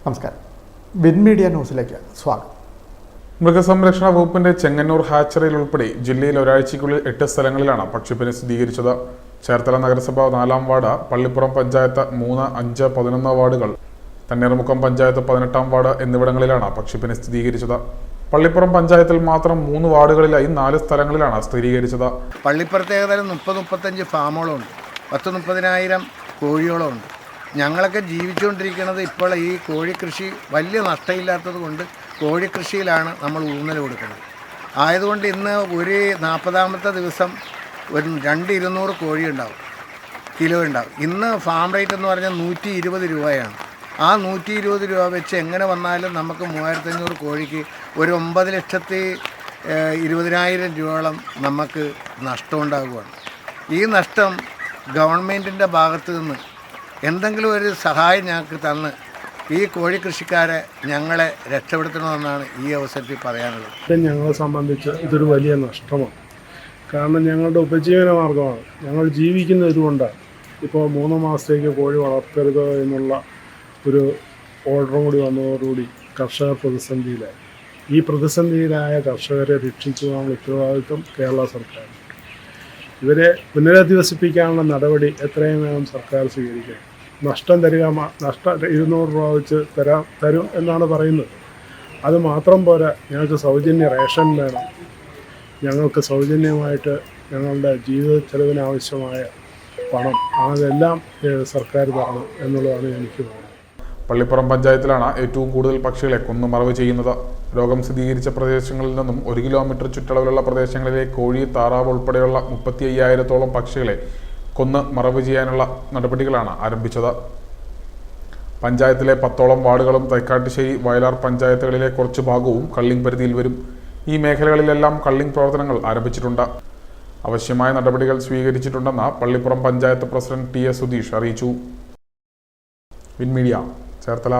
നമസ്കാരം. Win media ന്യൂസിലേക്ക് സ്വാഗതം. മൃഗസംരക്ഷണ വകുപ്പിന്റെ ചെങ്ങന്നൂർ ഹാച്ചറിയിൽ ഉൾപ്പെടെ ജില്ലയിൽ ഒരാഴ്ചയ്ക്കുള്ളിൽ 8 സ്ഥലങ്ങളിലാണ് പക്ഷിപ്പനി സ്ഥിരീകരിച്ചത്. ചേർത്തല നഗരസഭ 4-ാം വാർഡ്, പള്ളിപ്പുറം പഞ്ചായത്ത് 3, 5, 11 വാർഡുകൾ, തണ്ണീർമുക്കം പഞ്ചായത്ത് 18-ാം വാർഡ് എന്നിവിടങ്ങളിലാണ് പക്ഷിപ്പനി സ്ഥിരീകരിച്ചത്. പള്ളിപ്പുറം പഞ്ചായത്തിൽ മാത്രം 3 വാർഡുകളിലായി 4 സ്ഥലങ്ങളിലാണ് സ്ഥിരീകരിച്ചത്. പള്ളിപ്പുറത്ത് ഏകദേശം 30-35 ഫാമുകളുണ്ട്, 10-30,000 കോഴികളുണ്ട്. ഞങ്ങളൊക്കെ ജീവിച്ചുകൊണ്ടിരിക്കുന്നത് ഇപ്പോൾ ഈ കോഴിക്കൃഷി വലിയ നഷ്ടമില്ലാത്തത് കൊണ്ട് കോഴിക്കൃഷിയിലാണ് നമ്മൾ ഊന്നൽ കൊടുക്കുന്നത്. ആയതുകൊണ്ട് ഇന്ന് ഒരു 40ാമത്തെ ദിവസം ഒരു 200-200 കോഴി ഉണ്ടാവും, കിലോ ഉണ്ടാവും. ഇന്ന് ഫാം റേറ്റ് എന്ന് പറഞ്ഞാൽ 120 രൂപയാണ്. ആ 120 രൂപ വെച്ച് എങ്ങനെ വന്നാലും നമുക്ക് 3500 കോഴിക്ക് ഒരു 9,20,000 രൂപയോളം നമുക്ക് നഷ്ടമുണ്ടാകുകയാണ്. ഈ നഷ്ടം ഗവൺമെൻറ്റിൻ്റെ ഭാഗത്തു നിന്ന് എന്തെങ്കിലും ഒരു സഹായം ഞങ്ങൾക്ക് തന്ന് ഈ കോഴിക്കൃഷിക്കാരെ ഞങ്ങളെ രക്ഷപ്പെടുത്തണമെന്നാണ് ഈ അവസരത്തിൽ പറയാനുള്ളത്. ഞങ്ങളെ സംബന്ധിച്ച് ഇതൊരു വലിയ നഷ്ടമാണ്. കാരണം ഞങ്ങളുടെ ഉപജീവന മാർഗമാണ്, ഞങ്ങൾ ജീവിക്കുന്നത് ഇതുകൊണ്ടാണ്. ഇപ്പോൾ 3 മാസത്തേക്ക് കോഴി വളർത്തരുത് എന്നുള്ള ഒരു ഓർഡറും കൂടി വന്നതോടുകൂടി കർഷകർ പ്രതിസന്ധിയിലായി. ഈ പ്രതിസന്ധിയിലായ കർഷകരെ രക്ഷിക്കുവാനുള്ള ഉത്തരവാദിത്വം കേരള സർക്കാർ. ഇവരെ പുനരധിവസിപ്പിക്കാനുള്ള നടപടി എത്രയും വേഗം സർക്കാർ സ്വീകരിക്കണം. നഷ്ടം തരിക, 200 രൂപ വെച്ച് തരും എന്നാണ് പറയുന്നത്. അത് മാത്രം പോരാ, ഞങ്ങൾക്ക് സൗജന്യ റേഷൻ വേണം. ഞങ്ങൾക്ക് സൗജന്യമായിട്ട് ഞങ്ങളുടെ ജീവിത ചെലവിനാവശ്യമായ പണം അതെല്ലാം സർക്കാർ തരണം എന്നുള്ളതാണ് എനിക്ക് പറയുന്നത്. പള്ളിപ്പുറം പഞ്ചായത്തിലാണ് ഏറ്റവും കൂടുതൽ പക്ഷികളെ കൊന്നു മറവ് ചെയ്യുന്നത്. രോഗം സ്ഥിരീകരിച്ച പ്രദേശങ്ങളിൽ നിന്നും 1 കിലോമീറ്റർ ചുറ്റളവിലുള്ള പ്രദേശങ്ങളിലെ കോഴി, താറാവ് ഉൾപ്പെടെയുള്ള 35,000-ഓളം പക്ഷികളെ കൊന്ന് മറവ് ചെയ്യാനുള്ള നടപടികളാണ് ആരംഭിച്ചത്. പഞ്ചായത്തിലെ 10ഓളം വാർഡുകളും തൈക്കാട്ടുശ്ശേരി, വയലാർ പഞ്ചായത്തുകളിലെ കുറച്ച് ഭാഗവും കള്ളിങ് പരിധിയിൽ വരും. ഈ മേഖലകളിലെല്ലാം കള്ളിങ് പ്രവർത്തനങ്ങൾ ആരംഭിച്ചിട്ടുണ്ട്. ആവശ്യമായ നടപടികൾ സ്വീകരിച്ചിട്ടുണ്ടെന്ന് പള്ളിപ്പുറം പഞ്ചായത്ത് പ്രസിഡന്റ് TS സുധീഷ് അറിയിച്ചു. Win media, Cherthala.